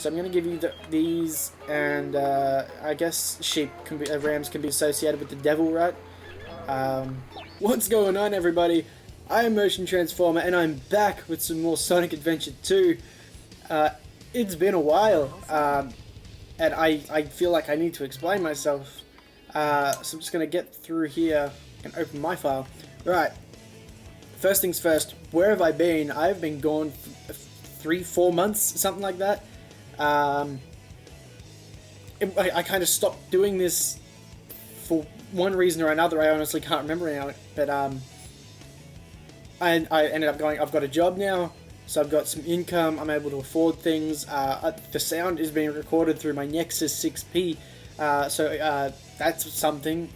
So I'm going to give you these, and I guess rams can be associated with the devil, right? What's going on, everybody? I am Motion Transformer, and I'm back with some more Sonic Adventure 2. It's been a while, and I feel like I need to explain myself. So I'm just going to get through here and open my file. Right, first things first, where have I been? I've been gone for 3-4 months, something like that. I kind of stopped doing this for one reason or another. I honestly can't remember now, but I ended up going, I've got a job now, so I've got some income, I'm able to afford things. The sound is being recorded through my Nexus 6P, so that's something.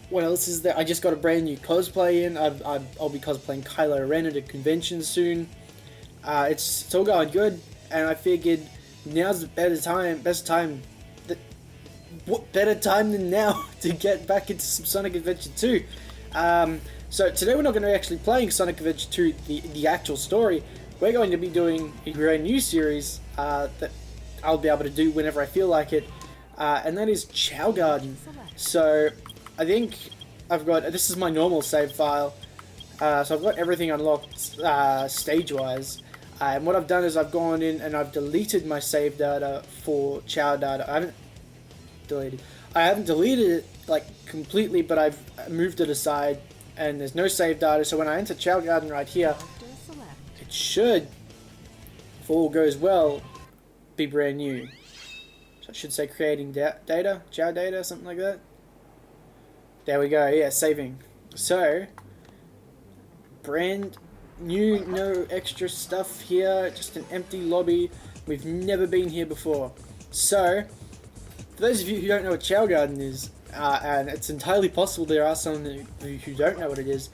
What else is there? I just got a brand new cosplay in. I'll be cosplaying Kylo Ren at a convention soon. It's all going good, and I figured now's the best time. What better time than now to get back into some Sonic Adventure 2? So today we're not going to be actually playing Sonic Adventure 2, the actual story. We're going to be doing a brand new series that I'll be able to do whenever I feel like it, and that is Chao Garden. So I think I've got, this is my normal save file, so I've got everything unlocked stage-wise. And what I've done is I've gone in and I've deleted my save data for Chao data. I haven't deleted it like completely, but I've moved it aside, and there's no save data. So when I enter Chao Garden right here, it should, if all goes well, be brand new. So I should say creating data, Chao data, something like that. There we go. Yeah, saving. So brand new, no extra stuff here, just an empty lobby. We've never been here before. So for those of you who don't know what Chao Garden is, and it's entirely possible there are some who don't know what it is,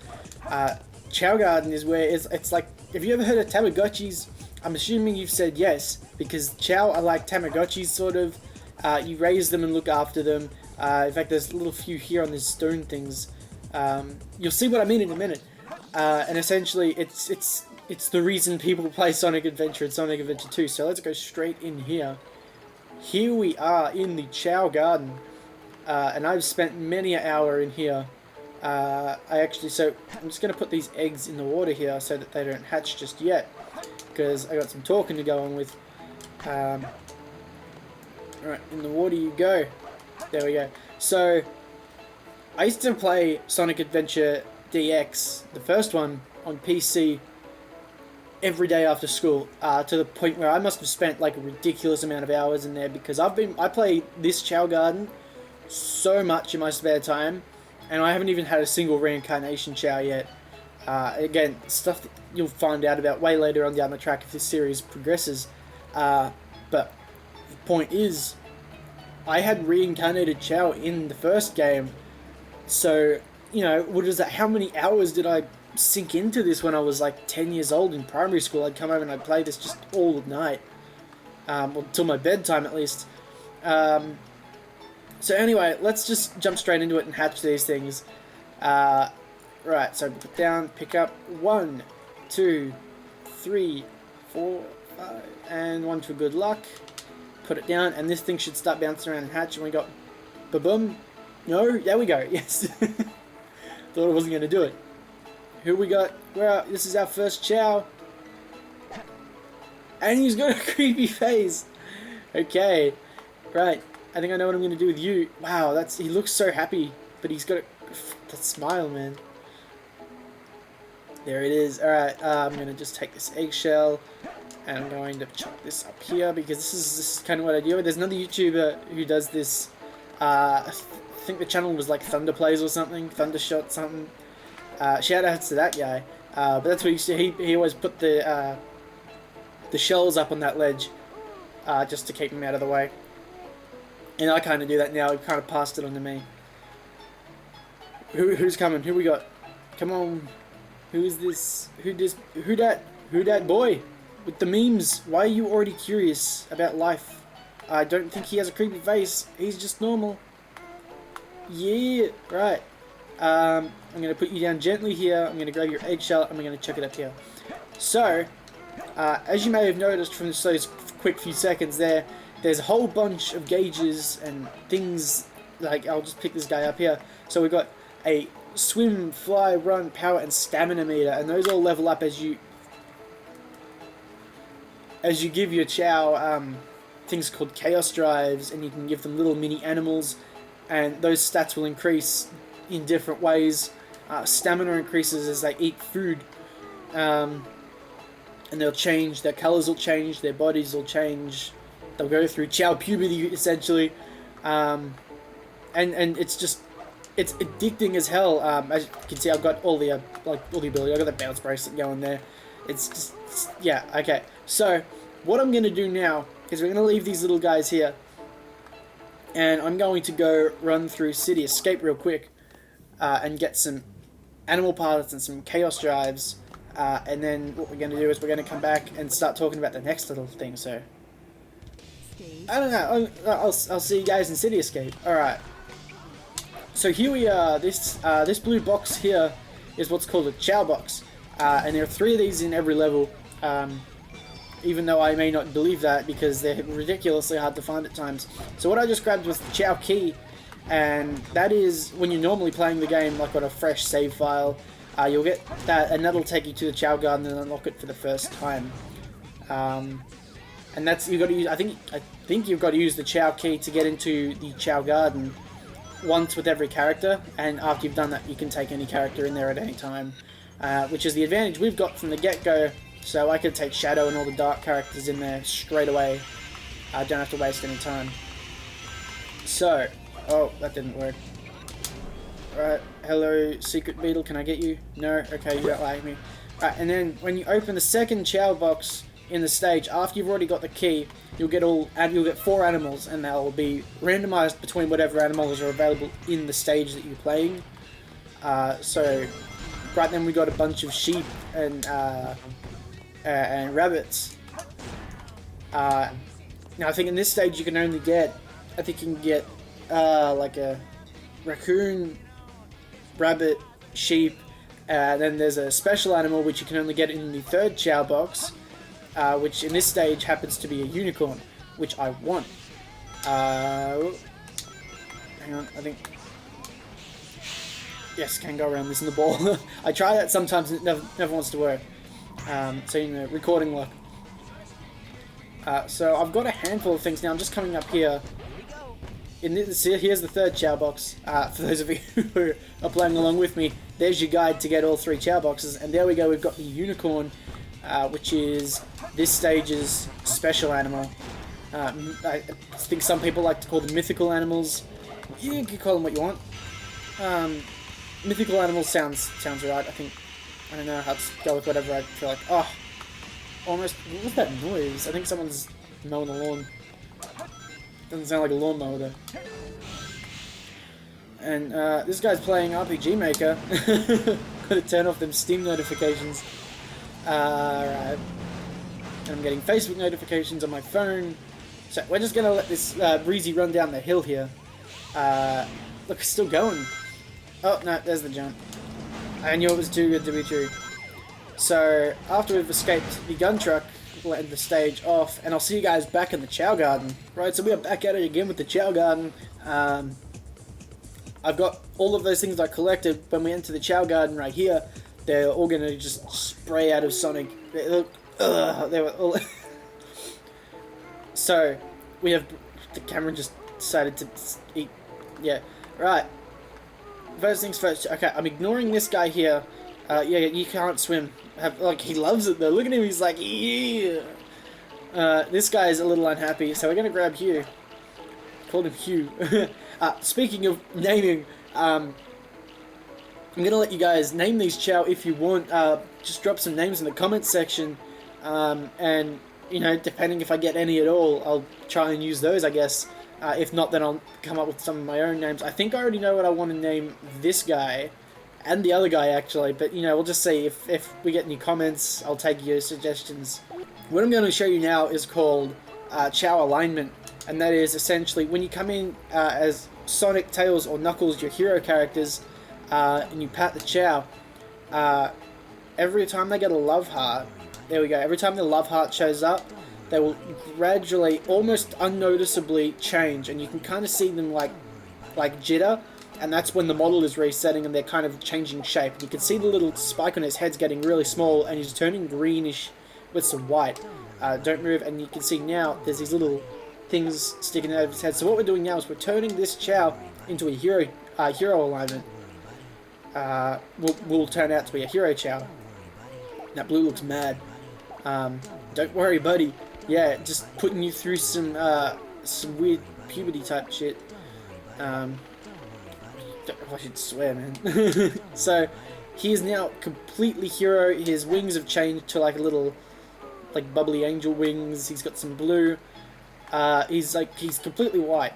Chao Garden is where it's like, have you ever heard of Tamagotchis? I'm assuming you've said yes, because Chao are like Tamagotchis, sort of. You raise them and look after them. In fact, there's a little few here on these stone things. You'll see what I mean in a minute. And essentially, it's the reason people play Sonic Adventure and Sonic Adventure 2. So let's go straight in here. Here we are in the Chao Garden, and I've spent many an hour in here. So I'm just going to put these eggs in the water here so that they don't hatch just yet, because I got some talking to go on with. Alright, in the water you go. There we go. So I used to play Sonic Adventure DX, the first one, on PC every day after school, to the point where I must have spent like a ridiculous amount of hours in there, because I play this Chao Garden so much in my spare time, and I haven't even had a single reincarnation Chao yet. Again, stuff that you'll find out about way later on down the track if this series progresses. But the point is, I had reincarnated Chao in the first game, so, you know, what is that? How many hours did I sink into this when I was like 10 years old in primary school? I'd come over and I'd play this just all night, till my bedtime at least. So anyway, let's just jump straight into it and hatch these things. Right, so put down, pick up 1, 2, 3, 4, 5, and 1 for good luck. Put it down, and this thing should start bouncing around and hatch, and we got ba-boom. No, there we go, yes. Thought I wasn't going to do it. Who we got? This is our first Chao. And he's got a creepy face. Okay, right. I think I know what I'm going to do with you. Wow, he looks so happy, but he's got that smile, man. There it is. Alright, I'm going to just take this eggshell, and I'm going to chuck this up here, because this is kind of what I do. There's another YouTuber who does this. I think the channel was like Thunder Plays or something, Thundershot something. Shout outs to that guy. But that's what he always put the shells up on that ledge, just to keep them out of the way. And I kind of do that now. He kind of passed it on to me. Who's coming? Who we got? Come on. Who is this? Who that boy with the memes? Why are you already curious about life? I don't think he has a creepy face. He's just normal. Yeah, right. I'm going to put you down gently here. I'm going to grab your eggshell and we're going to chuck it up here. So, As you may have noticed from those quick few seconds there's a whole bunch of gauges and things, like, I'll just pick this guy up here. So we've got a swim, fly, run, power, and stamina meter, and those all level up as you give your Chao things called chaos drives, and you can give them little mini animals, and those stats will increase in different ways. Stamina increases as they eat food, and they'll change, their colors will change, their bodies will change, they'll go through Chao puberty essentially, and it's addicting as hell. As you can see, I've got all the ability. I've got the bounce bracelet going there. Yeah, okay. So what I'm gonna do now is we're gonna leave these little guys here, and I'm going to go run through City Escape real quick, and get some animal parts and some chaos drives, and then what we're gonna do is we're gonna come back and start talking about the next little thing. So I don't know. I'll see you guys in City Escape. All right. So here we are. This blue box here is what's called a Chao box, and there are 3 of these in every level. Even though I may not believe that, because they're ridiculously hard to find at times. So what I just grabbed was the Chao key, and that is when you're normally playing the game like on a fresh save file. You'll get that, and that'll take you to the Chao garden and unlock it for the first time. And that's, you've got to use. I think you've got to use the Chao key to get into the Chao garden once with every character, and after you've done that, you can take any character in there at any time, which is the advantage we've got from the get-go. So I could take Shadow and all the dark characters in there straight away. I don't have to waste any time. So, oh, that didn't work. Right, hello, Secret Beetle, can I get you? No? Okay, you don't like me. Right, and then when you open the second Chao box in the stage, after you've already got the key, you'll get 4 animals, and they'll be randomized between whatever animals are available in the stage that you're playing. So, right then we got a bunch of sheep and rabbits. Now I think in this stage you can only get, you can get like a raccoon, rabbit, sheep, then there's a special animal which you can only get in the 3rd Chao box, which in this stage happens to be a unicorn, which I want. Hang on, I think... Yes, can go around this in the ball. I try that sometimes and it never wants to work. So, you know, recording luck. So I've got a handful of things now. I'm just coming up here. Here's the 3rd Chao box. For those of you who are playing along with me, there's your guide to get all 3 Chao boxes. And there we go, we've got the unicorn, which is this stage's special animal. I think some people like to call them mythical animals. You can call them what you want. Mythical animals sounds right. I don't know, I'll just go with whatever I feel like. Oh, almost, what was that noise? I think someone's mowing the lawn. Doesn't sound like a lawnmower though. And this guy's playing RPG Maker. Gotta turn off them Steam notifications. Right. And I'm getting Facebook notifications on my phone. So we're just gonna let this breezy run down the hill here. Look, it's still going. Oh, no, there's the jump. I knew it was too good to be true. So, after we've escaped the gun truck, we'll end the stage off, and I'll see you guys back in the Chao garden. Right, so we are back at it again with the Chao garden. I've got all of those things I collected when we enter the Chao garden right here. They're all going to just spray out of Sonic. They look... they were all... So, we have... The camera just decided to eat... Yeah, right. First things first. Okay, I'm ignoring this guy here. Yeah, you can't swim. Like, he loves it though. Look at him, he's like, yeah. This guy is a little unhappy, so we're gonna grab Hugh. Called him Hugh. Speaking of naming, I'm gonna let you guys name these Chao if you want. Just drop some names in the comments section, and you know, depending if I get any at all, I'll try and use those, I guess. If not, then I'll come up with some of my own names. I think I already know what I want to name this guy, and the other guy actually, but you know, we'll just see. If we get any comments, I'll take your suggestions. What I'm going to show you now is called Chao alignment, and that is essentially when you come in as Sonic, Tails, or Knuckles, your hero characters, and you pat the Chao, every time they get a love heart, there we go. Every time the love heart shows up, they will gradually, almost unnoticeably change, and you can kind of see them like jitter, and that's when the model is resetting and they're kind of changing shape. You can see the little spike on his head's getting really small, and he's turning greenish with some white. Don't move, and you can see now there's these little things sticking out of his head. So what we're doing now is we're turning this Chao into a hero alignment. Will turn out to be a hero Chao. That blue looks mad. Don't worry, buddy. Yeah, just putting you through some weird puberty type shit. I should swear, man. So he is now completely hero. His wings have changed to like a little, like bubbly angel wings. He's got some blue. He's completely white.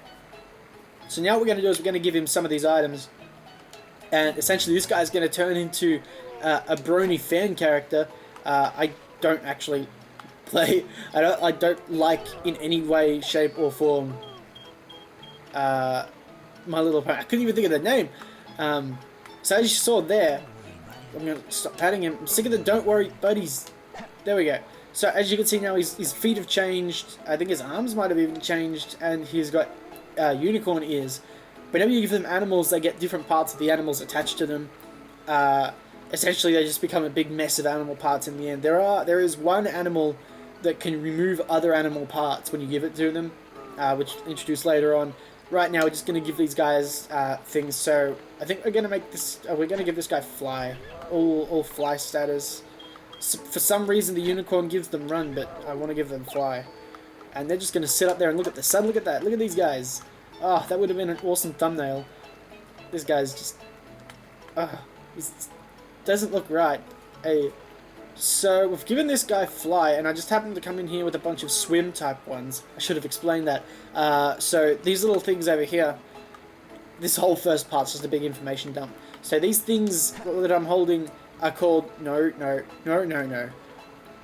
So now what we're going to do is we're going to give him some of these items, and essentially this guy's going to turn into a brony fan character. I don't actually play. I don't like in any way, shape, or form. My little pony. I couldn't even think of the name. So as you saw there, I'm going to stop patting him. I'm sick of the don't worry buddies. There we go. So as you can see now, his feet have changed. I think his arms might have even changed, and he's got unicorn ears. Whenever you give them animals, they get different parts of the animals attached to them. Essentially, they just become a big mess of animal parts in the end. There is one animal that can remove other animal parts when you give it to them, which introduced later on. Right now, we're just going to give these guys things. So I think we're going to make this. We're going to give this guy fly, all fly status. So for some reason, the unicorn gives them run, but I want to give them fly. And they're just going to sit up there and look at the sun. Look at that. Look at these guys. Oh, that would have been an awesome thumbnail. This guy's just. He doesn't look right. Hey. So we've given this guy fly, and I just happened to come in here with a bunch of swim type ones. I should have explained that. So these little things over here, this whole first part's just a big information dump. So these things that I'm holding are called, no.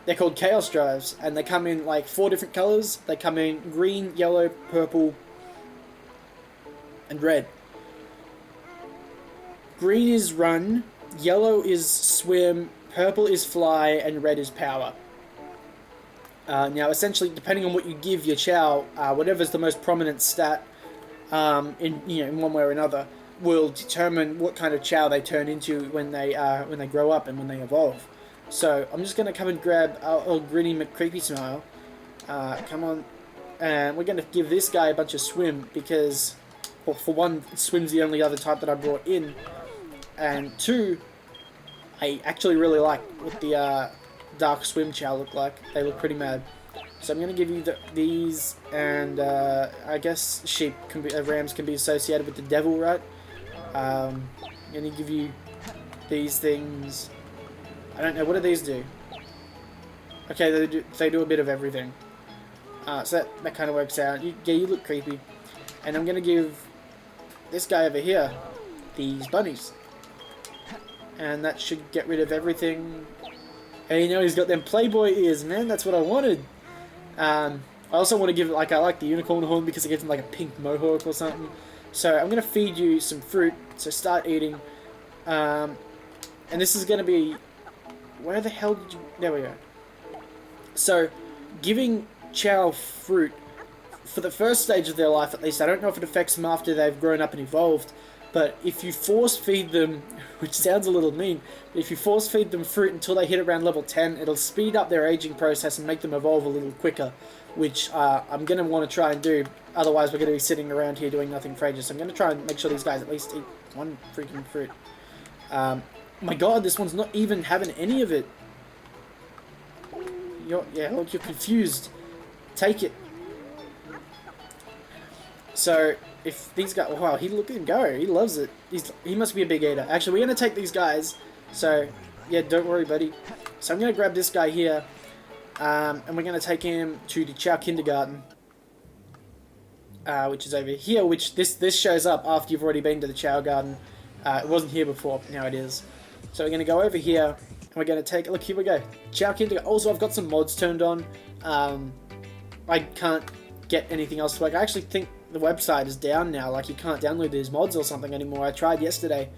They're called Chaos Drives, and they come in like 4 different colors. They come in green, yellow, purple, and red. Green is run, yellow is swim, purple is fly, and red is power. Now, essentially, depending on what you give your Chao, whatever's the most prominent stat, in one way or another, will determine what kind of Chao they turn into when they grow up and when they evolve. So I'm just gonna come and grab our old Grinny McCreepy Smile. Come on, and we're gonna give this guy a bunch of swim because, well, for one, swim's the only other type that I brought in, and 2. I actually really like what the dark swim Chao look like. They look pretty mad. So I'm going to give you these, and I guess rams can be associated with the devil, right? I'm going to give you these things. I don't know, what do these do? Okay, they do a bit of everything. So that kind of works out. Yeah, you look creepy. And I'm going to give this guy over here these bunnies. And that should get rid of everything. And you know, he's got them Playboy ears, man. That's what I wanted. I also want to give it, I like the unicorn horn because it gives him like a pink mohawk or something. So I'm going to feed you some fruit. So start eating. And this is going to be... Where the hell did you... There we go. So, giving Chao fruit, for the first stage of their life at least, I don't know if it affects them after they've grown up and evolved, but if you force feed them, which sounds a little mean, but if you force feed them fruit until they hit around level 10, it'll speed up their aging process and make them evolve a little quicker, which I'm going to want to try and do. Otherwise, we're going to be sitting around here doing nothing for ages. So I'm going to try and make sure these guys at least eat one freaking fruit. My god, this one's not even having any of it. You're confused. Take it. So, if these guys... Wow, look at him go. He loves it. He must be a big eater. Actually, we're going to take these guys. So, yeah, don't worry, buddy. So, I'm going to grab this guy here. And we're going to take him to the Chao Kindergarten. Which is over here. Which, this shows up after you've already been to the Chao Garden. It wasn't here before. Now it is. So, we're going to go over here. And we're going to take... Look, here we go. Chao Kindergarten. Also, I've got some mods turned on. I can't get anything else to work. I actually think the website is down now, like you can't download these mods or something anymore. I tried yesterday.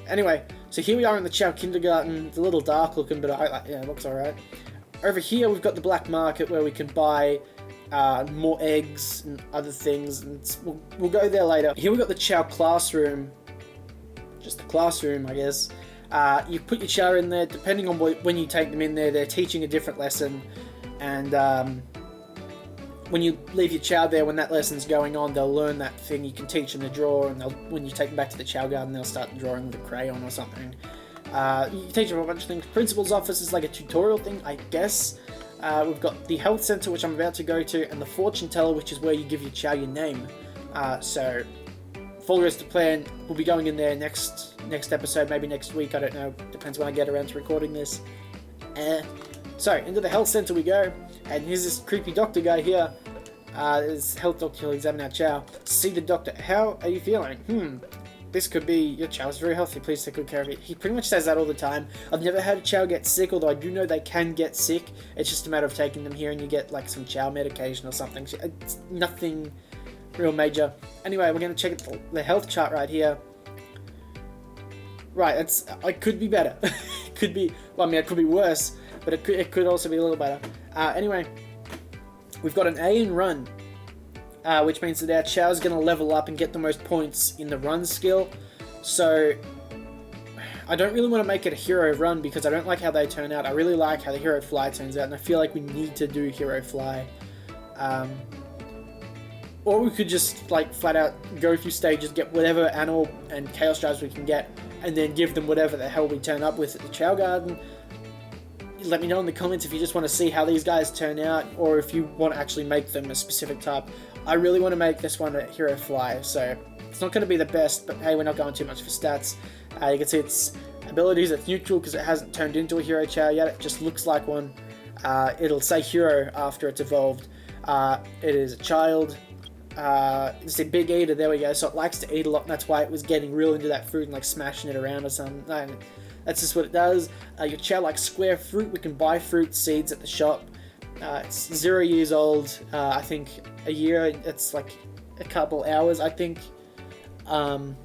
Anyway, So here we are in the Chao kindergarten. It's a little dark looking, but yeah, it looks alright. Over here we've got the black market where we can buy more eggs and other things, and we'll go there later. Here we've got the Chao classroom. Just the classroom, I guess. You put your Chao in there. Depending on when you take them in there, they're teaching a different lesson. And when you leave your Chao there, when that lesson's going on, they'll learn that thing. You can teach them to draw, and when you take them back to the Chao garden, they'll start drawing with a crayon or something. You can teach them a bunch of things. Principal's office is like a tutorial thing, I guess. We've got the health center, which I'm about to go to, and the fortune teller, which is where you give your Chao your name. So, if all goes to plan, we'll be going in there next episode, maybe next week, I don't know. Depends when I get around to recording this. So, into the health center we go, and here's this creepy doctor guy here. This health doctor will examine our Chao. See the doctor. How are you feeling? This could be, your Chao is very healthy, please take good care of it. He pretty much says that all the time. I've never had a Chao get sick, although I do know they can get sick. It's just a matter of taking them here and you get like some Chao medication or something. It's nothing real major. Anyway, we're going to check the health chart right here. Right, it could be better. It could be, well, I mean, it could be worse, but it could also be a little better. Anyway, we've got an A in run. Which means that our Chao is going to level up and get the most points in the run skill. So, I don't really want to make it a hero run because I don't like how they turn out. I really like how the hero fly turns out, and I feel like we need to do hero fly. Or we could just, like, flat out go through stages, get whatever animal and chaos drives we can get, and then give them whatever the hell we turn up with at the Chao garden. Let me know in the comments if you just want to see how these guys turn out, or if you want to actually make them a specific type. I really want to make this one a hero fly, so it's not going to be the best, but hey, we're not going too much for stats. You can see its abilities, it's neutral because it hasn't turned into a hero Chao yet, it just looks like one. It'll say hero after it's evolved. It is a child. It's a big eater, there we go, so it likes to eat a lot, and that's why it was getting real into that fruit and like smashing it around or something. No, that's just what it does. Your Chao likes square fruit. We can buy fruit seeds at the shop. It's 0 years old. I think a year, it's like a couple hours, I think. Getting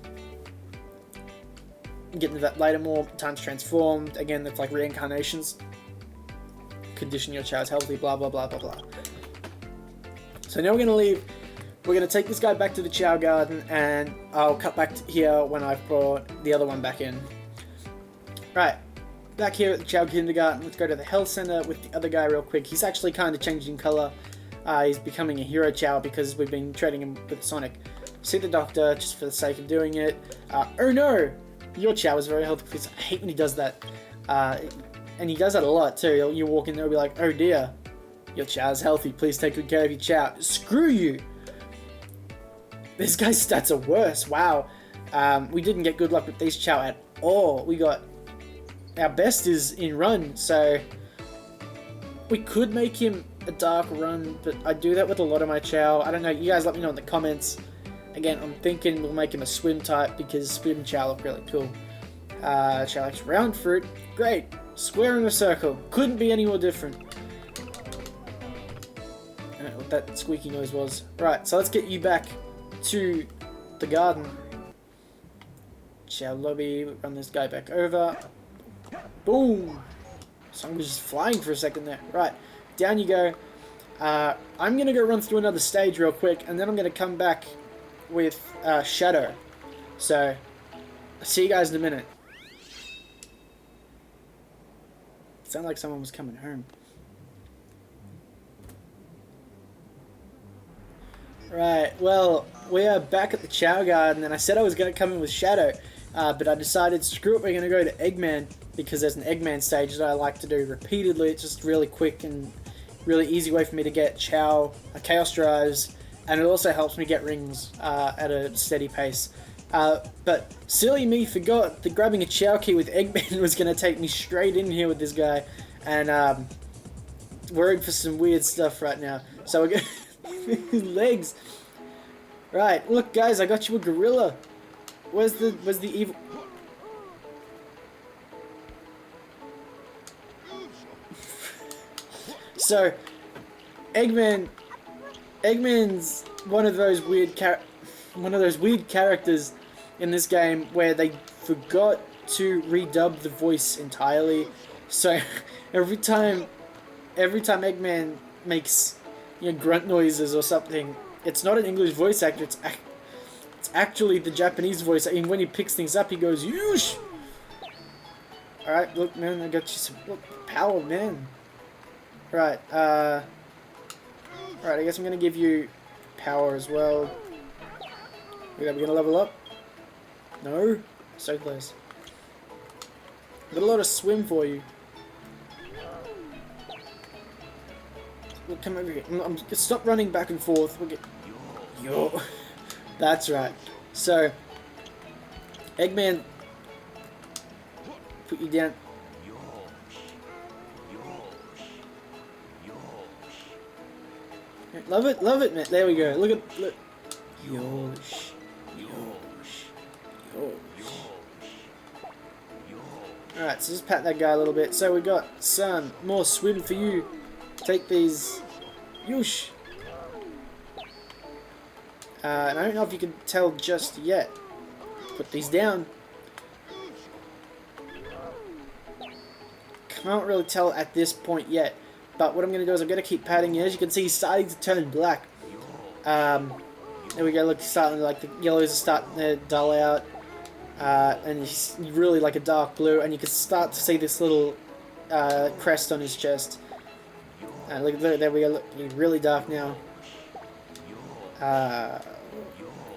to that later, more times transformed. Again, that's like reincarnations. Condition your Chao is healthy, blah, blah, blah, blah, blah. So now we're going to leave. We're going to take this guy back to the Chao garden, and I'll cut back to here when I've brought the other one back in. Right, back here at the Chao kindergarten, let's go to the health center with the other guy real quick. He's actually kind of changing color. He's becoming a hero Chao because we've been trading him with Sonic. See the doctor, just for the sake of doing it. Oh no! Your Chao is very healthy, please. I hate when he does that. And he does that a lot too. You walk in there and be like, oh dear, your Chao is healthy, please take good care of your Chao. Screw you! This guy's stats are worse, wow. We didn't get good luck with these Chao at all. We got... Our best is in run, so we could make him a dark run, but I do that with a lot of my Chao. I don't know, you guys let me know in the comments. Again, I'm thinking we'll make him a swim type because swim Chao look really cool. Chao likes round fruit, great. Square in a circle, couldn't be any more different. I don't know what that squeaky noise was. Right, so let's get you back to the garden. Chao lobby, run this guy back over. Boom! Song was just flying for a second there. Right, down you go. I'm going to go run through another stage real quick, and then I'm going to come back with Shadow. So, I'll see you guys in a minute. Sounded like someone was coming home. Right, well, we are back at the Chao garden, and I said I was going to come in with Shadow, but I decided, screw it, we're going to go to Eggman, because there's an Eggman stage that I like to do repeatedly. It's just really quick and really easy way for me to get Chao, Chaos Drives, and it also helps me get rings at a steady pace. But silly me forgot that grabbing a Chao key with Eggman was going to take me straight in here with this guy, and worried for some weird stuff right now. So we're going legs. Right, look guys, I got you a gorilla. Where's the evil... So, Eggman's one of those weird characters in this game where they forgot to redub the voice entirely. So every time Eggman makes, you know, grunt noises or something, it's not an English voice actor. It's actually the Japanese voice. I mean, when he picks things up, he goes "Yoosh." All right, look, man, I got you some power, man. Right, right. I guess I'm gonna give you power as well. We're gonna level up. No, so close. Got a lot of swim for you. We'll come over here. Stop running back and forth. We'll get yo. That's right. So, Eggman, put you down. Love it, man. There we go. Look. Yosh. Alright, so just pat that guy a little bit. So we got some more swim for you. Take these. Yoosh. And I don't know if you can tell just yet. Put these down. Can't really tell at this point yet. But what I'm going to do is I'm going to keep patting you. As you can see, he's starting to turn black. There we go. Look, starting like the yellows are starting to dull out. And he's really like a dark blue. And you can start to see this little crest on his chest. Look, there we go. Look, he's really dark now.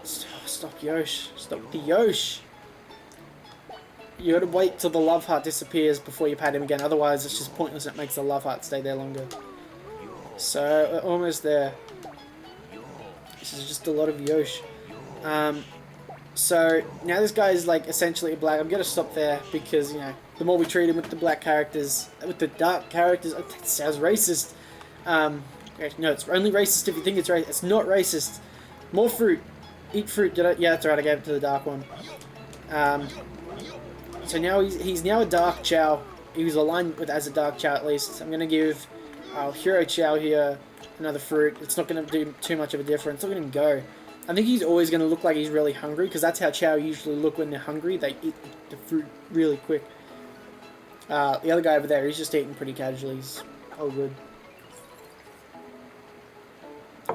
Stop Yosh. Stop the Yosh. You gotta wait till the love heart disappears before you pat him again, otherwise it's just pointless and it makes the love heart stay there longer. So, we're almost there. This is just a lot of Yosh. So, now this guy is like essentially a black. I'm gonna stop there because, you know, the more we treat him with the black characters, with the dark characters, oh, that sounds racist. No, it's only racist if you think it's racist. It's not racist. More fruit. Eat fruit. Did I? Yeah, that's right, I gave it to the dark one. So now he's now a dark Chao. He was aligned with as a dark Chao at least. I'm going to give our hero Chao here another fruit. It's not going to do too much of a difference. Look at him go. I think he's always going to look like he's really hungry because that's how Chao usually look when they're hungry. They eat the fruit really quick. The other guy over there, he's just eating pretty casually. He's all good.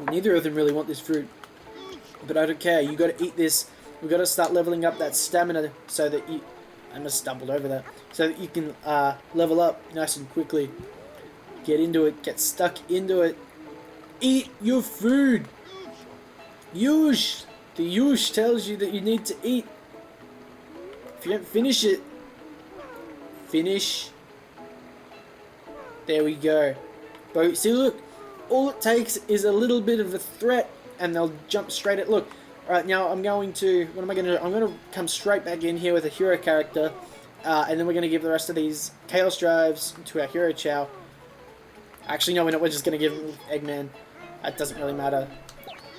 Neither of them really want this fruit. But I don't care. You got to eat this. We've got to start leveling up that stamina so that you... I almost stumbled over that. So that you can level up nice and quickly. Get into it. Get stuck into it. Eat your food. Yush. The Yush tells you that you need to eat. If you don't finish it, finish. There we go. But see, look. All it takes is a little bit of a threat, and they'll jump straight at. Look. Alright, now I'm going to... What am I going to do? I'm going to come straight back in here with a hero character. And then we're going to give the rest of these Chaos Drives to our hero Chao. Actually, no, we're not. We're just going to give them Eggman. That doesn't really matter.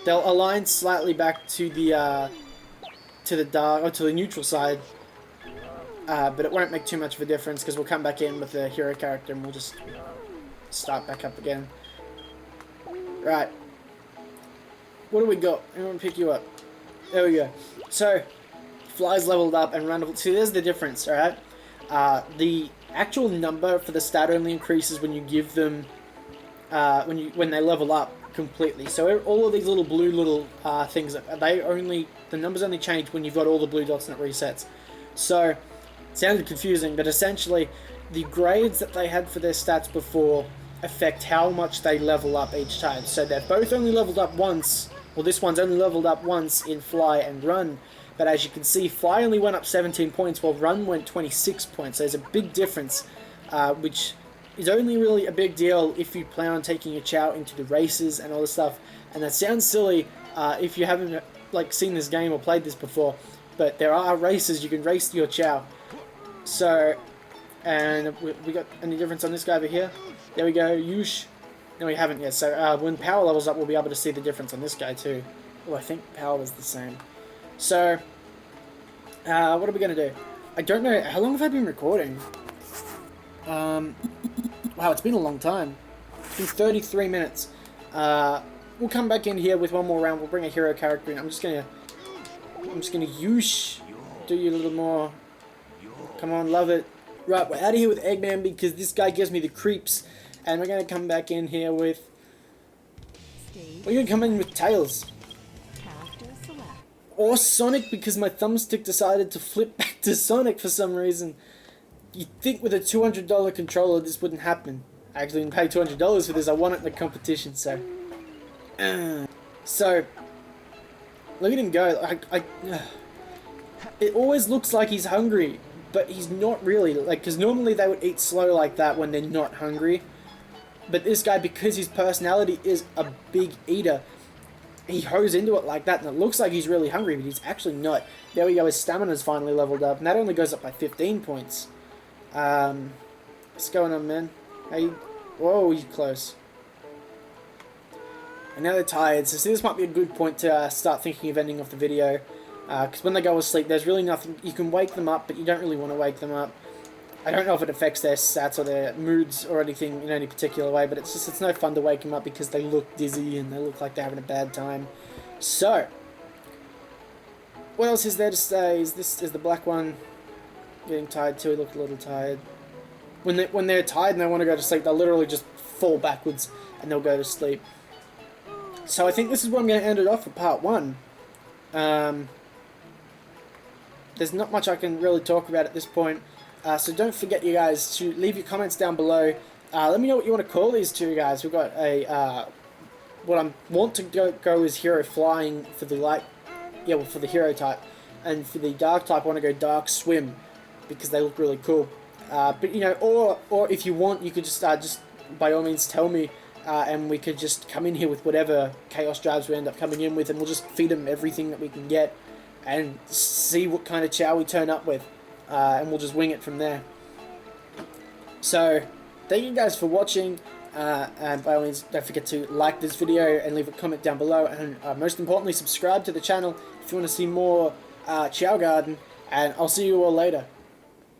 They'll align slightly back to the dark, or to the neutral side. But it won't make too much of a difference because we'll come back in with the hero character and we'll just start back up again. Right. What do we got? I'm going to pick you up. There we go. So, Fly's leveled up and Run. See, there's the difference, alright? The actual number for the stat only increases when you give them, when they level up completely. So all of these little blue things, the numbers only change when you've got all the blue dots and it resets. So, it sounded confusing, but essentially, the grades that they had for their stats before affect how much they level up each time. So they're both only leveled up once. Well, this one's only leveled up once in Fly and Run, but as you can see, Fly only went up 17 points, while Run went 26 points. So there's a big difference, which is only really a big deal if you plan on taking your Chao into the races and all this stuff. And that sounds silly if you haven't seen this game or played this before, but there are races. You can race your Chao. So, and we got any difference on this guy over here? There we go, Yush. No, we haven't yet. So when power levels up, we'll be able to see the difference on this guy too. Oh, I think power was the same. So, what are we going to do? I don't know. How long have I been recording? Wow, it's been a long time. It's been 33 minutes. We'll come back in here with one more round. We'll bring a hero character in. I'm just gonna Yush, do you a little more Come on, love it. Right, we're out of here with Eggman because this guy gives me the creeps. And we're going to come back in here with... We're going to come in with Tails. Or Sonic, because my thumbstick decided to flip back to Sonic for some reason. You'd think with a $200 controller this wouldn't happen. I actually didn't pay $200 for this, I won it in the competition, so... So... Look at him go, it always looks like he's hungry, but he's not really, like, because normally they would eat slow like that when they're not hungry. But this guy, because his personality is a big eater, he hoes into it like that, and it looks like he's really hungry, but he's actually not. There we go, his stamina's finally leveled up, and that only goes up by 15 points. What's going on, man? Hey, whoa, you're close. And now they're tired, so see, this might be a good point to start thinking of ending off the video. Because when they go to sleep, there's really nothing... You can wake them up, but you don't really want to wake them up. I don't know if it affects their stats or their moods or anything in any particular way, but it's no fun to wake them up because they look dizzy and they look like they're having a bad time. So, what else is there to say? Is the black one getting tired too? He looked a little tired. When they're tired and they want to go to sleep, they'll literally just fall backwards and they'll go to sleep. So I think this is where I'm going to end it off for part 1. There's not much I can really talk about at this point. So don't forget, you guys, to leave your comments down below. Let me know what you want to call these two guys. We've got a what I want to go is Hero Flying for the light, well, for the Hero type, and for the Dark type I want to go Dark Swim because they look really cool. But you know, or if you want, you could just by all means tell me, and we could just come in here with whatever Chaos Drives we end up coming in with, and we'll just feed them everything that we can get, and see what kind of Chao we turn up with. And we'll just wing it from there. So, thank you guys for watching, and by all means, don't forget to like this video and leave a comment down below, and most importantly, subscribe to the channel if you want to see more Chao Garden, and I'll see you all later.